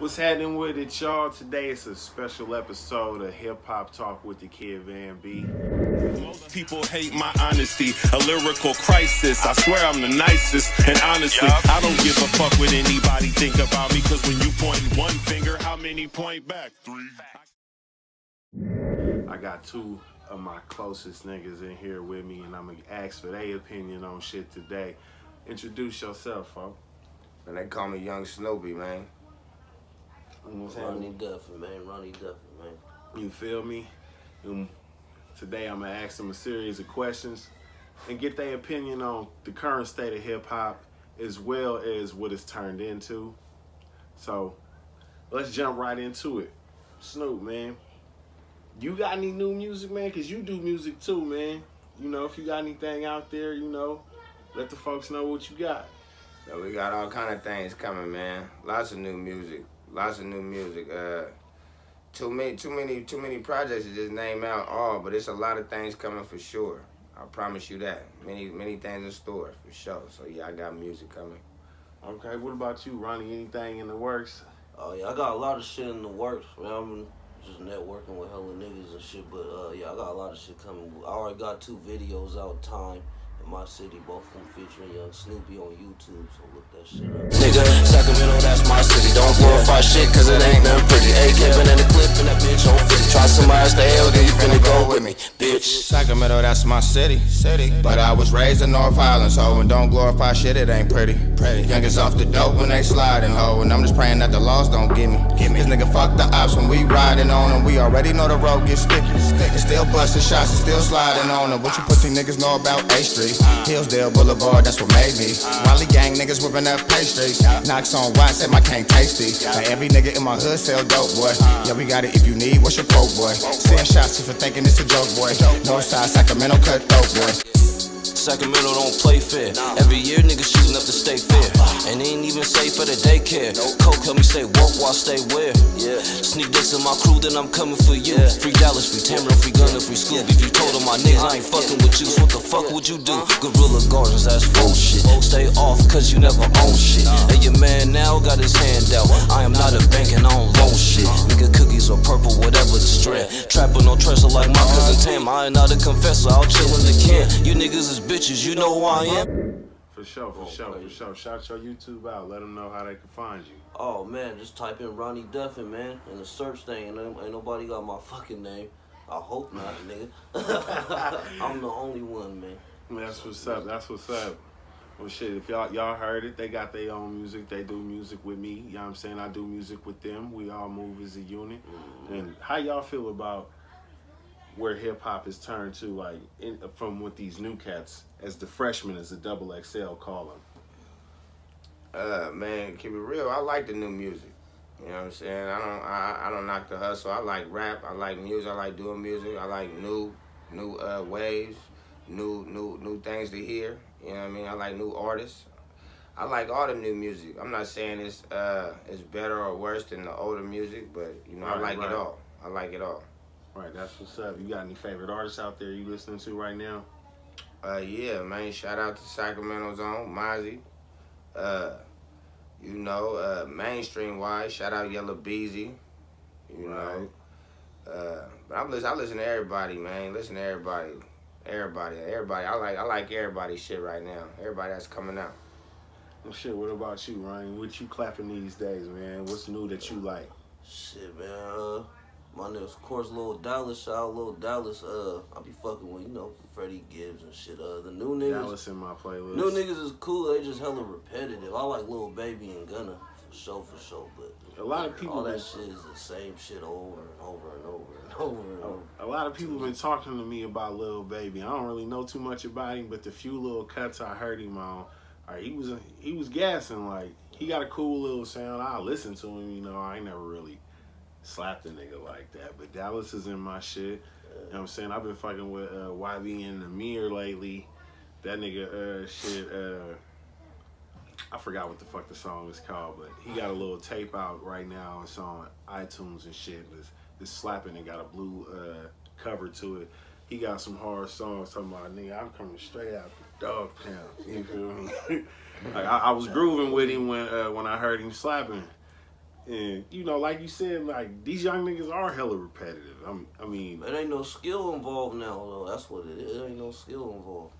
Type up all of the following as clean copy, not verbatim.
What's happening with it, y'all? Today it's a special episode of Hip Hop Talk with the Kid Van B. Most people hate my honesty, a lyrical crisis. I swear I'm the nicest, and honestly, I don't give a fuck what anybody think about me. Cause when you point one finger, how many point back? 3. I got two of my closest niggas in here with me, and I'm gonna ask for their opinion on shit today. Introduce yourself, folks. And they call me Young Snoopy, man. Ronnie Duffin, man. Ronnie Duffin, man. You feel me? Today I'm gonna ask them a series of questions and get their opinion on the current state of hip hop as well as what it's turned into. So let's jump right into it. Snoop, man, you got any new music, man? Cause you do music too, man. You know, if you got anything out there, you know, let the folks know what you got. So we got all kind of things coming, man. Lots of new music. Lots of new music. Too many projects to just name out all, but it's a lot of things coming for sure. I promise you that. Many things in store for sure. So yeah, I got music coming. Okay, what about you, Ronnie? Anything in the works? Oh yeah, I got a lot of shit in the works, man. I'm just networking with hella niggas and shit, but yeah, I got a lot of shit coming. I already got 2 videos out, Time in my city, both of them featuring Young Snoopy on YouTube, so look that shit up. Nigga, Sacramento, that's my city. Don't glorify shit, cause it ain't nothing pretty. AK been in the clip and that bitch on 50. Try somebody else to hell, then you finna go with me, bitch. Sacramento, that's my city. But I was raised in North Island, so when don't glorify shit, it ain't pretty. Youngest off the dope when they sliding, ho. And I'm just praying that the laws don't get me. This nigga fuck the ops when we riding on them. We already know the road gets sticky. Still busting shots and still sliding on them. What you pussy niggas know about A Street? Hillsdale Boulevard, that's what made me. Raleigh gang niggas whipping up pastries. Knocks on white, say my cane tasty. Now every nigga in my hood sell dope, boy. Yeah, we got it if you need, what's your quote, boy? Send shots if you're thinking it's a joke, boy. Northside Sacramento cutthroat, boy. Sacramento don't play fair. Every year niggas shooting up the state fair. And they ain't even safe for the daycare. Coke help me stay woke while I stay where. Sneak this in my crew, then I'm coming for you. Free Dallas, free Tamara, free Gunner, free Scoop. If you told them my niggas I ain't fucking with you, so what the fuck would you do? Guerrilla Gardens, that's full shit. Stay off cause you never own shit. And your man now got his hand out. I am not a bank and I don't loan shit. Nigga cookies or purple, whatever the strand. Trapping on treasure like my cousin Tam. I ain't not a confessor, I'll chill in the can. You niggas is bitches, you know who I am. For sure. Shout your YouTube out. Let them know how they can find you. Oh man, just type in Ronnie Duffin, man, in the search thing, and ain't nobody got my fucking name. I hope not, nigga. I'm the only one, man. That's what's up. That's what's up. Well, shit, if y'all heard it, they got their own music. They do music with me. You know what I'm saying? I do music with them. We all move as a unit. And how y'all feel about where hip hop is turned to, like, from with these new cats, as the freshmen, as the XXL call them? Man, keep it real. I like the new music. You know what I'm saying? I don't knock the hustle. I like rap. I like music. I like doing music. I like new waves, new things to hear. You know what I mean? I like new artists. I like all the new music. I'm not saying it's better or worse than the older music, but you know, I like it all. I like it all. Right, that's what's up. You got any favorite artists out there you listening to right now? Yeah, man. Shout out to Sacramento's own Mozzie. You know, mainstream wise, shout out Yellow Beezy. You know, but I listen to everybody, man. Listen to everybody. I like everybody's shit right now. Everybody that's coming out. Well, shit. What about you, Ryan? What you clapping these days, man? What's new that you like? Shit, man. My niggas, of course, Lil Dallas. Shout out Lil Dallas. I be fucking with, you know, Freddie Gibbs and shit. The new niggas. Dallas in my playlist. New niggas is cool. They just hella repetitive. I like Lil Baby and Gunna for sure. But a lot of people, all that shit is the same shit over and over and over and over and over. A lot of people been talking to me about Lil Baby. I don't really know too much about him, but the few little cuts I heard him on, he was gassing. Like, he got a cool little sound. I listen to him. You know, I ain't never really slapped a nigga like that, but Dallas is in my shit. You know what I'm saying? I've been fucking with YB and Amir lately. That nigga, I forgot what the fuck the song is called, but he got a little tape out right now. It's on iTunes and shit. It's slapping and got a blue cover to it. He got some hard songs talking about, nigga, I'm coming straight out the dog pound. You feel me? Like, I was grooving with him when I heard him slapping. And, you know, like you said, like, these young niggas are hella repetitive. I mean... It ain't no skill involved now, though. That's what it is. It ain't no skill involved.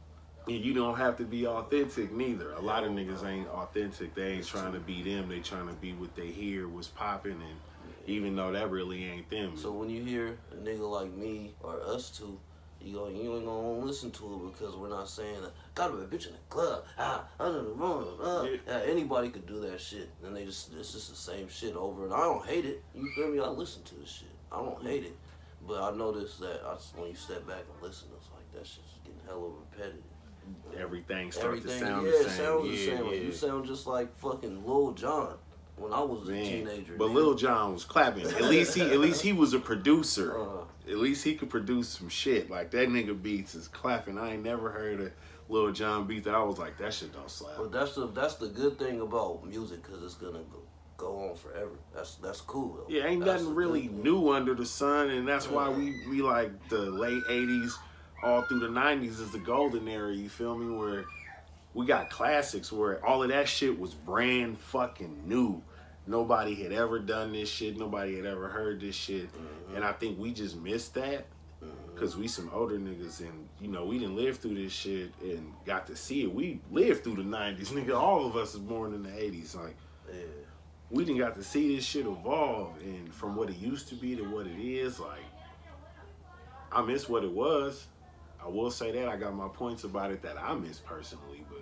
And you don't have to be authentic, neither. A lot of niggas ain't authentic. They ain't trying to be them. They trying to be what they hear, what's popping, and even though that really ain't them. So when you hear a nigga like me or us two, you ain't gonna listen to it because we're not saying, gotta be a bitch in the club, under the room, anybody could do that shit. And it's just the same shit over, and I don't hate it. You feel me? I listen to this shit. I don't hate it. But I noticed that when you step back and listen, it's like that shit's getting hella repetitive. Everything starts to sound the the same. same. Sounds the same. Like, you sound just like fucking Lil Jon when I was a teenager. But Lil Jon was clapping. At least he was a producer. At least he could produce some shit. Like, that nigga beats is clapping. I ain't never heard a Lil Jon beat that I was like, that shit don't slap. But that's the good thing about music, because it's gonna go on forever. That's cool though. Yeah, ain't nothing really new under the sun, and that's why we like the late 80s all through the 90s is the golden era, you feel me? Where we got classics where all of that shit was brand fucking new. Nobody had ever done this shit. Nobody had ever heard this shit. And I think we just missed that because we some older niggas, and, you know, we didn't live through this shit and got to see it. We lived through the 90s, nigga. All of us is born in the 80s. Like, we didn't got to see this shit evolve, and from what it used to be to what it is, like, I miss what it was. I will say that I got my points about it that I miss personally, but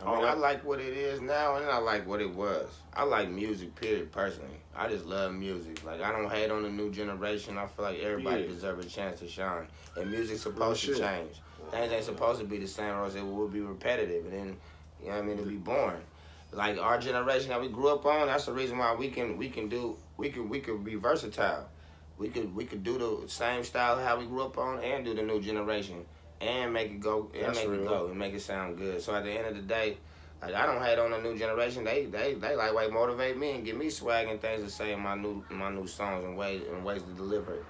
I mean, I like what it is now, and I like what it was. I like music, period, personally. I just love music. Like, I don't hate on the new generation. I feel like everybody deserves a chance to shine. And music's supposed to change. Things ain't supposed to be the same, or else it will be repetitive, and then, you know what I mean, it'll be boring. Like, our generation that we grew up on, that's the reason why we can be versatile. We could do the same style how we grew up on and do the new generation and make it go and make it sound good. So at the end of the day, like, I don't hate on the new generation. They like motivate me and give me swag and things to say in my new songs and ways to deliver it.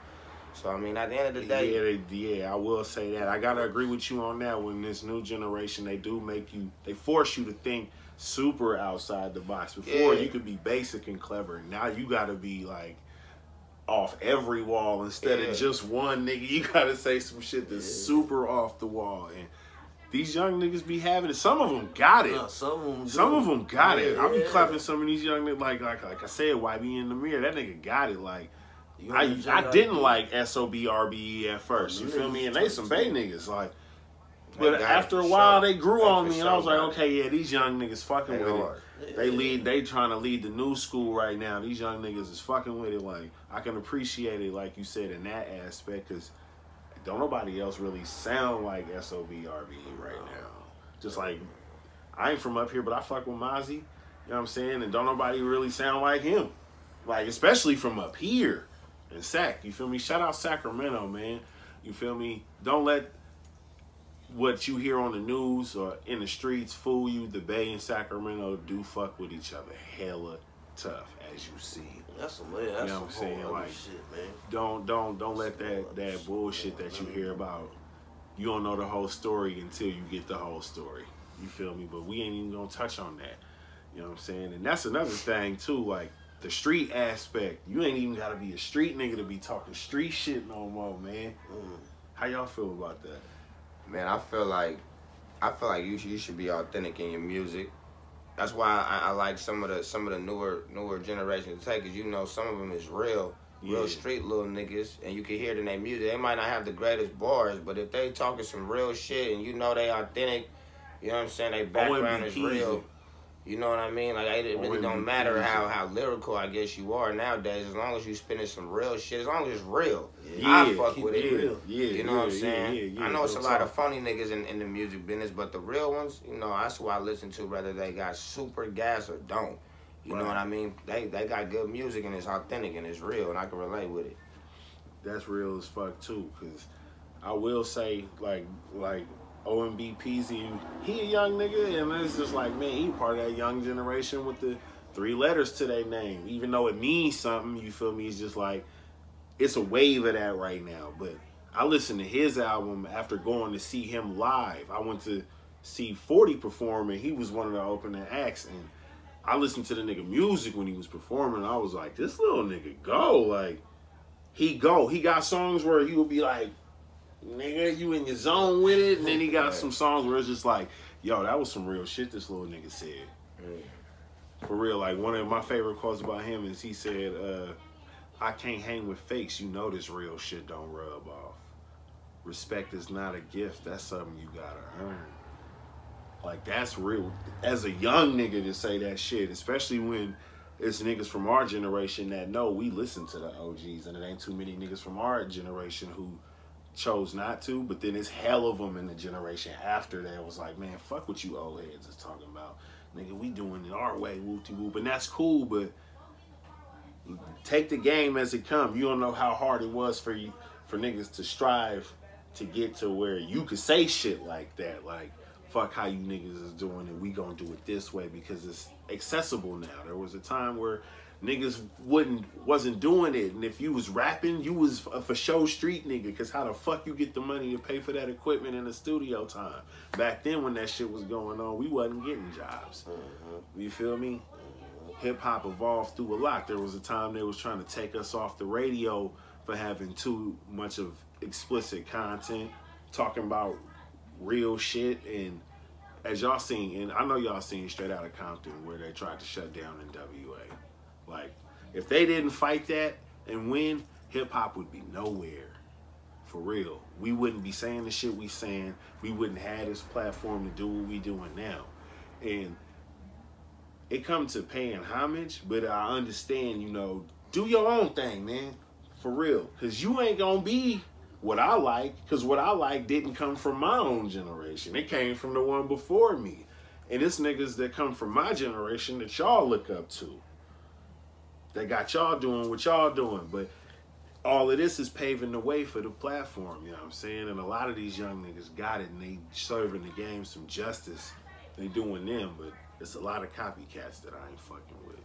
So I mean, at the end of the day, yeah, I will say that. I gotta agree with you on that. When this new generation, they force you to think super outside the box. Before you could be basic and clever. Now you gotta be like off every wall instead of just one nigga. You gotta say some shit that's super off the wall. And these young niggas be having it. Some of them got it. Some of them got it. I be clapping some of these young niggas like I said, YB in the mirror. That nigga got it. Like, I didn't like SOBRBE at first. You feel me? And they some Bay niggas. Like, but after a while, they grew on me, and I was like, okay, yeah, these young niggas fucking with it. They trying to lead the new school right now. These young niggas is fucking with it. Like, I can appreciate it, like you said, in that aspect, because don't nobody else really sound like SOBRBE right now. Just like, I ain't from up here, but I fuck with Mozzie. You know what I'm saying? And don't nobody really sound like him. Like, especially from up here in Sac. You feel me? Shout out Sacramento, man. You feel me? Don't let what you hear on the news or in the streets fool you. The Bay and Sacramento do fuck with each other hella tough, as you see. That's some you know what I'm saying? Like, shit, man. Don't let that bullshit that you hear about. You don't know the whole story until you get the whole story. You feel me? But we ain't even gonna touch on that. You know what I'm saying? And that's another thing too, like the street aspect. You ain't even gotta be a street nigga to be talking street shit no more, man. How y'all feel about that? Man, I feel like you should be authentic in your music. That's why I like some of the newer generation to take, cause you know some of them is real street little niggas, and you can hear it in their music. They might not have the greatest bars, but if they talking some real shit and you know they authentic, you know what I'm saying, their background is real. You know what I mean? Like, it really don't matter how lyrical I guess you are nowadays, as long as you spinning some real shit, as long as it's real. I fuck with it. You know what I'm saying? I know it's a lot of funny niggas in the music business, but the real ones, you know, that's who I listen to, whether they got super gas or don't. You know what I mean? They got good music and it's authentic and it's real, and I can relate with it. That's real as fuck too, cause I will say like OMB Peasy, he a young nigga, and it's just like, man, he part of that young generation with the 3 letters to their name. Even though it means something, you feel me? It's just like, it's a wave of that right now. But I listened to his album after going to see him live. I went to see 40 perform, and he was one of the opening acts, and I listened to the nigga music when he was performing. I was like, this little nigga go. Like, he got songs where he would be like, nigga, you in your zone with it. And then he got some songs where it's just like, yo, that was some real shit this little nigga said. For real, like, one of my favorite quotes about him is he said, I can't hang with fakes. You know this real shit don't rub off. Respect is not a gift. That's something you gotta earn. Like, that's real. As a young nigga to say that shit, especially when it's niggas from our generation that know we listen to the OGs, and it ain't too many niggas from our generation who chose not to, but then it's hell of them in the generation after that was like, man, fuck what you old heads is talking about. Nigga, we doing it our way, whoop-de-whoop. And that's cool, but take the game as it come. You don't know how hard it was for niggas to strive to get to where you could say shit like that. Like, fuck how you niggas is doing it. We gonna do it this way because it's accessible now. There was a time where niggas wasn't doing it, and if you was rapping, you was a for show street nigga, because how the fuck you get the money to pay for that equipment in the studio time? Back then when that shit was going on, we wasn't getting jobs. You feel me? Hip-hop evolved through a lot. There was a time they was trying to take us off the radio for having too much of explicit content, talking about real shit. And as y'all seen, and I know y'all seen Straight Outta Compton where they tried to shut down NWA. Like, if they didn't fight that and win, hip-hop would be nowhere. For real. We wouldn't be saying the shit we saying. We wouldn't have this platform to do what we doing now. And it comes to paying homage, but I understand, you know, do your own thing, man. For real. Because you ain't going to be what I like, because what I like didn't come from my own generation. It came from the one before me. And it's niggas that come from my generation that y'all look up to. They got y'all doing what y'all doing, but all of this is paving the way for the platform, you know what I'm saying? And a lot of these young niggas got it, and they serving the game some justice. They doing them, but it's a lot of copycats that I ain't fucking with.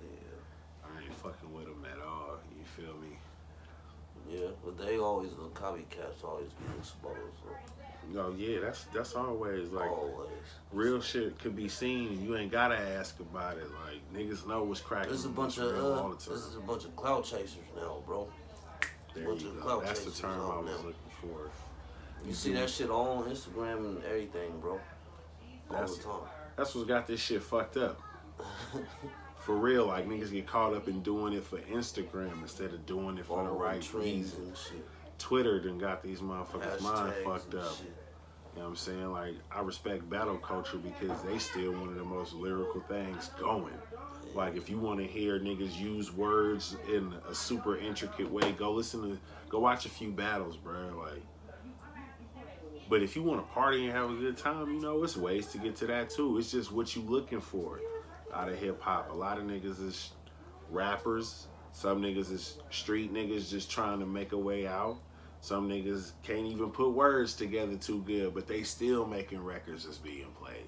Yeah. I ain't fucking with them at all, you feel me? Yeah, but they always, the copycats always get exposed. So. No, yeah, that's always like, always. Real shit could be seen and you ain't gotta ask about it. Like, niggas know what's cracking. There's a bunch of this is a bunch of clout chasers now, bro. There you go. That's the term I was looking for. You see that shit all on Instagram and everything, bro. All the time. That's what's got this shit fucked up. For real, like, niggas get caught up in doing it for Instagram instead of doing it for the right reason. Twitter done got these motherfuckers' mind fucked up. Shit. You know what I'm saying? Like, I respect battle culture because they still one of the most lyrical things going. Like, if you want to hear niggas use words in a super intricate way, go watch a few battles, bro. Like, but if you want to party and have a good time, you know, it's ways to get to that too. It's just what you looking for out of hip hop. A lot of niggas is rappers. Some niggas is street niggas just trying to make a way out. Some niggas can't even put words together too good, but they still making records that's being played.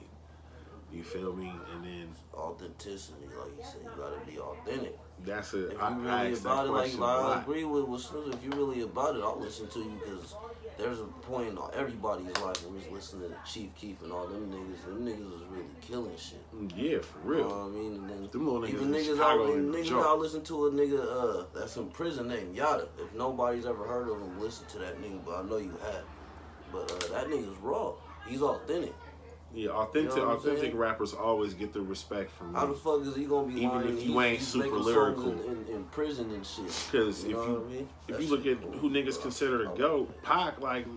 You feel me? And then authenticity, like you said, you gotta be authentic. That's it. If you really about it, like I agree with Snoop. If you really about it, I'll listen to you, because there's a point in everybody's life where he's listening to Chief Keef and all them niggas. Them niggas was really killing shit. Yeah, for real. You know what I mean? And then them little even niggas out listen to a nigga that's in prison named Yada. If nobody's ever heard of him, listen to that nigga, but I know you have. But that nigga's raw. He's authentic. Yeah, authentic rappers always get the respect from me. How the fuck is he gonna be even lying? If you ain't super lyrical in prison and shit? Because if you look at who niggas consider the GOAT, Pac, like,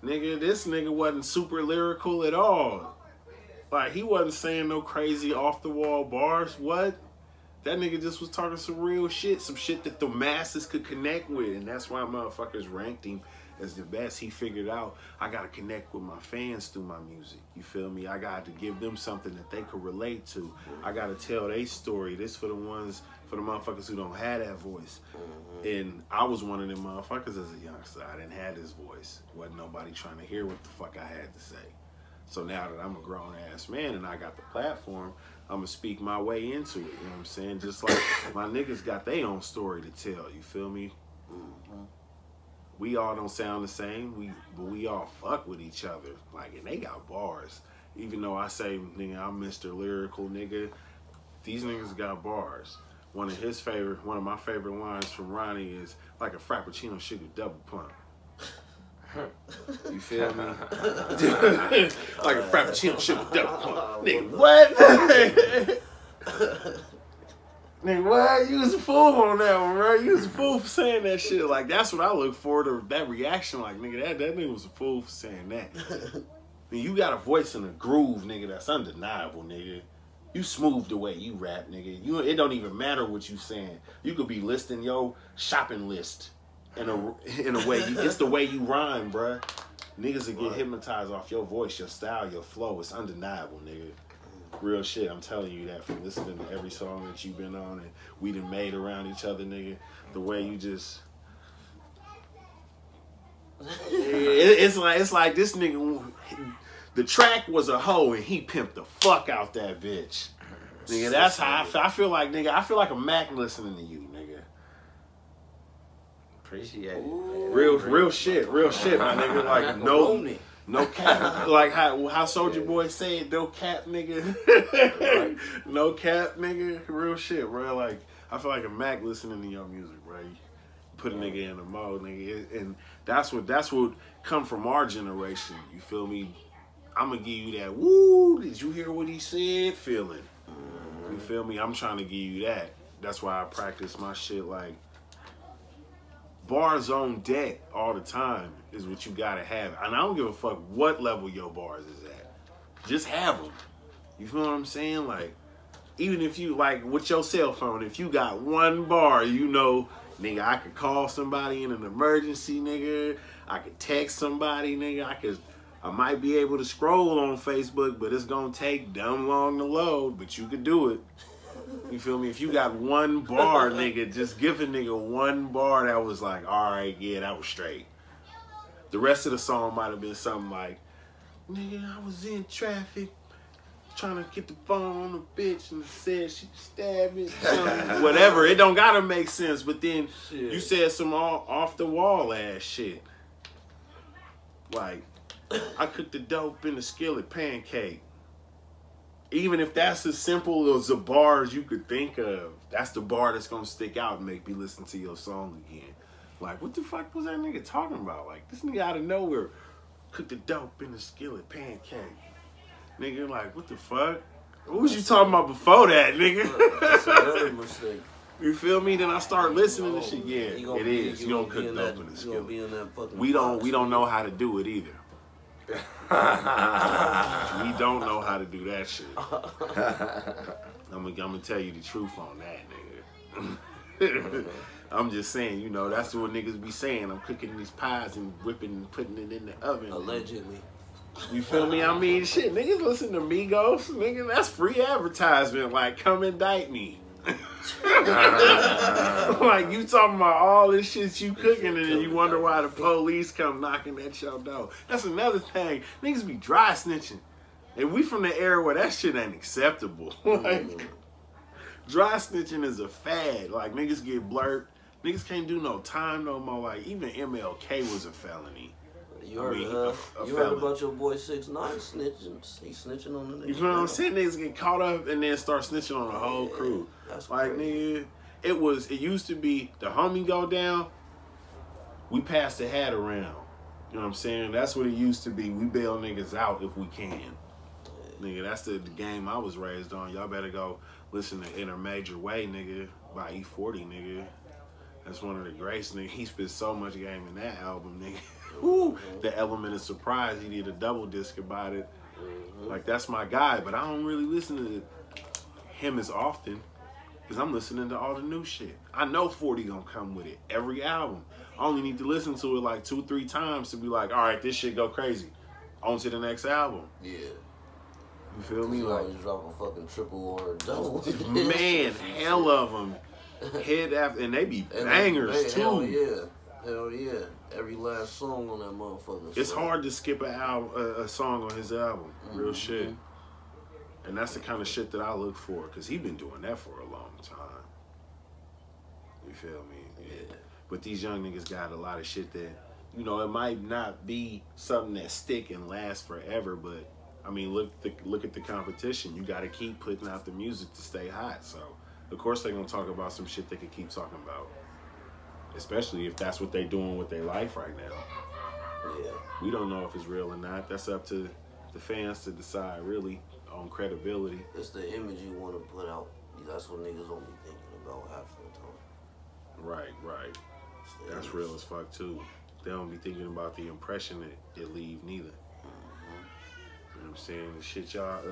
nigga, this nigga wasn't super lyrical at all. Like, he wasn't saying no crazy off the wall bars. What? That nigga just was talking some real shit, some shit that the masses could connect with, and that's why motherfuckers ranked him as the best. He figured out, I gotta connect with my fans through my music. You feel me? I got to give them something that they could relate to. I gotta tell their story. This for the motherfuckers who don't have that voice. And I was one of them motherfuckers as a youngster. I didn't have this voice. Wasn't nobody trying to hear what the fuck I had to say. So now that I'm a grown ass man and I got the platform, I'm gonna speak my way into it. You know what I'm saying? Just like my niggas got their own story to tell. You feel me? We all don't sound the same, but we all fuck with each other. Like, and they got bars. Even though I say, nigga, I'm Mr. Lyrical, nigga, these niggas got bars. One of my favorite lines from Ronnie is like a Frappuccino sugar double pump. You feel me? Like a Frappuccino sugar double pump. Nigga, what? Nigga, what? You was a fool on that one, bro. You was a fool for saying that shit. Like, that's what I look for, that reaction. Like, nigga, that nigga was a fool for saying that. And you got a voice and a groove, nigga, that's undeniable, nigga. You smooth the way you rap, nigga. It don't even matter what you saying. You could be listing your shopping list in a way. It's the way you rhyme, bruh. Niggas will get hypnotized off your voice, your style, your flow. It's undeniable, nigga. Real shit. I'm telling you that from listening to every song that you've been on and we done made around each other, nigga. The way you just... it's like this nigga... The track was a hoe and he pimped the fuck out that bitch. Nigga, that's how I feel like, nigga. I feel like a Mac listening to you, nigga. Appreciate it. Real shit, my nigga. Like, no cap. Like how Soulja Boy said, no cap, nigga. No cap, nigga. Real shit, bro. Like, I feel like a Mac listening to your music, bro. You put a nigga in the mode, nigga. And that's what come from our generation. You feel me? I'm gonna give you that, woo, did you hear what he said feeling? You feel me? I'm trying to give you that. That's why I practice my shit like bars on deck all the time is what you gotta have. And I don't give a fuck what level your bars is at. Just have them. You feel what I'm saying? Like, even if you, like, with your cell phone, if you got one bar, you know, nigga, I could call somebody in an emergency, nigga. I could text somebody, nigga. I might be able to scroll on Facebook, but it's gonna take dumb long to load, but you could do it. You feel me? If you got one bar, nigga, just give a nigga one bar that was like, all right, yeah, that was straight. The rest of the song might have been something like, nigga, I was in traffic trying to get the phone on the bitch and said she stabbed me. Whatever. It don't gotta make sense, but then you said some off the wall ass shit. Like, I cooked the dope in a skillet pancake. Even if that's as simple as the bars you could think of, that's the bar that's gonna stick out and make me listen to your song again. Like, what the fuck was that nigga talking about? Like, this nigga out of nowhere cooked the dope in a skillet pancake. Nigga, like, what the fuck? What was you talking about before that, nigga? That's another mistake. You feel me? Then I start listening to shit. Yeah, it is. You don't cook dope in a skillet. We don't know how to do it either. We don't know how to do that shit. I'm gonna tell you the truth on that, nigga. I'm just saying, you know, that's what niggas be saying. I'm cooking these pies and whipping and putting it in the oven. Allegedly. You feel me? I mean, shit, niggas listen to Migos. Nigga, that's free advertisement. Like, come indict me. Like, you talking about all this shit you cooking and then you wonder why the police come knocking at your door. That's another thing. Niggas be dry snitching. And we from the era where that shit ain't acceptable. Like, dry snitching is a fad. Like, niggas get blurred. Niggas can't do no time no more. Like, even MLK was a felony. You heard about your boy 6ix9ine snitching? He snitching on the niggas. You know what I'm saying? Niggas get caught up and then start snitching on the whole crew. That's like, crazy. nigga, it used to be the homie go down, we pass the hat around. You know what I'm saying? That's what it used to be. We bail niggas out if we can. Nigga, that's the game I was raised on. Y'all better go listen to In a Major Way, nigga, by E40, nigga. That's one of the greats, nigga. He spit so much game in that album, nigga. Ooh, the element of surprise. He did a double disc about it. Like, that's my guy, but I don't really listen to him as often because I'm listening to all the new shit. I know 40 gonna come with it every album. I only need to listen to it like 2-3 times to be like, all right, this shit go crazy. On to the next album. Yeah. You feel me? You like, always drop a fucking triple or a double. Man, hell of them. Head after, and they be bangers too. Hell yeah. Every last song on that motherfucker. It's hard to skip a song on his album. Real shit. And that's the kind of shit that I look for, because he been doing that for a long time. You feel me? Yeah. But these young niggas got a lot of shit that, you know, it might not be something that stick and last forever, but I mean, look at the competition. You got to keep putting out the music to stay hot. So, of course, they're going to talk about some shit they can keep talking about. Especially if that's what they're doing with their life right now. Yeah. We don't know if it's real or not. That's up to the fans to decide, really, on credibility. It's the image you want to put out. That's what niggas don't be thinking about half the time. Right. That's image. real as fuck, too. They don't be thinking about the impression that it leave, neither. You know what I'm saying? The shit y'all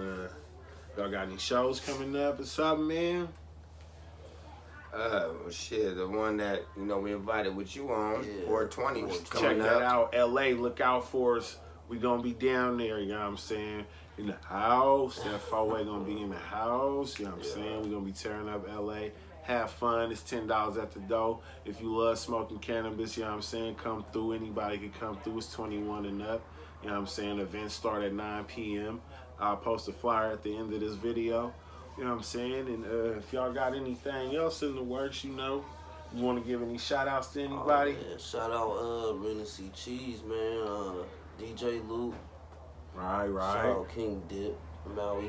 got any shows coming up or something, man? Shit, the one that, you know, we invited with you on, 420 was Check coming that up. out. LA, look out for us. We gonna be down there, you know what I'm saying? In the house. That 4-way gonna be in the house, you know what I'm saying? We gonna be tearing up LA. Have fun. It's $10 at the door. If you love smoking cannabis, you know what I'm saying? Come through. Anybody can come through. It's 21 and up. You know what I'm saying? Events start at 9 p.m. I'll post a flyer at the end of this video. You know what I'm saying? And if y'all got anything else in the works, you know, you want to give any shout outs to anybody? Oh, shout out Renaissance Cheese, man. DJ Luke. Right. Shout out King Dip, Maui.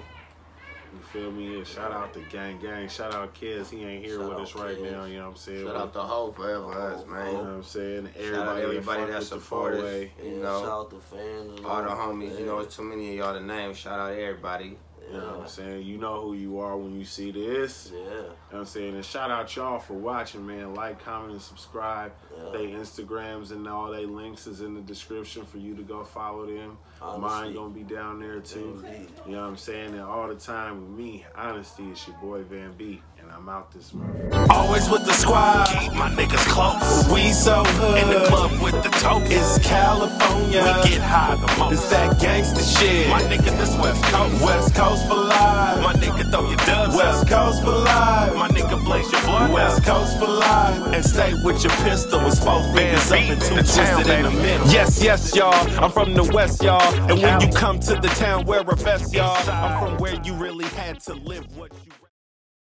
You feel me? Yeah, shout out to Gang. Shout out Kids. He ain't here with us right now, you know what I'm saying? Shout out to Ho forever us, man. You know what I'm saying? Shout out everybody that support us. You know, shout out to fans. all the homies, you know, it's too many of y'all to name. Shout out everybody. You know what I'm saying? You know who you are when you see this. Yeah. You know what I'm saying? And shout out y'all for watching, man. Like, comment, and subscribe. Yeah. They Instagrams and all they links is in the description for you to go follow them. Honestly. Mine gonna be down there too. Indeed. You know what I'm saying? And all the time with me, Honesty, it's your boy Van B. And I'm out this month. Always with the squad, keep my niggas close. We so hood, in the club with the token. It's California, we get high the most. It's that gangsta shit, my nigga, this West Coast. West Coast for life, my nigga, throw your dubs. West Coast for life, my nigga, blaze your blood. West Coast for life, and stay with your pistol. It's 4 fingers up and 2 twisted in the middle. Yes, y'all, I'm from the West, y'all. And when you come to the town, wear a vest, y'all. I'm from where you really had to live what you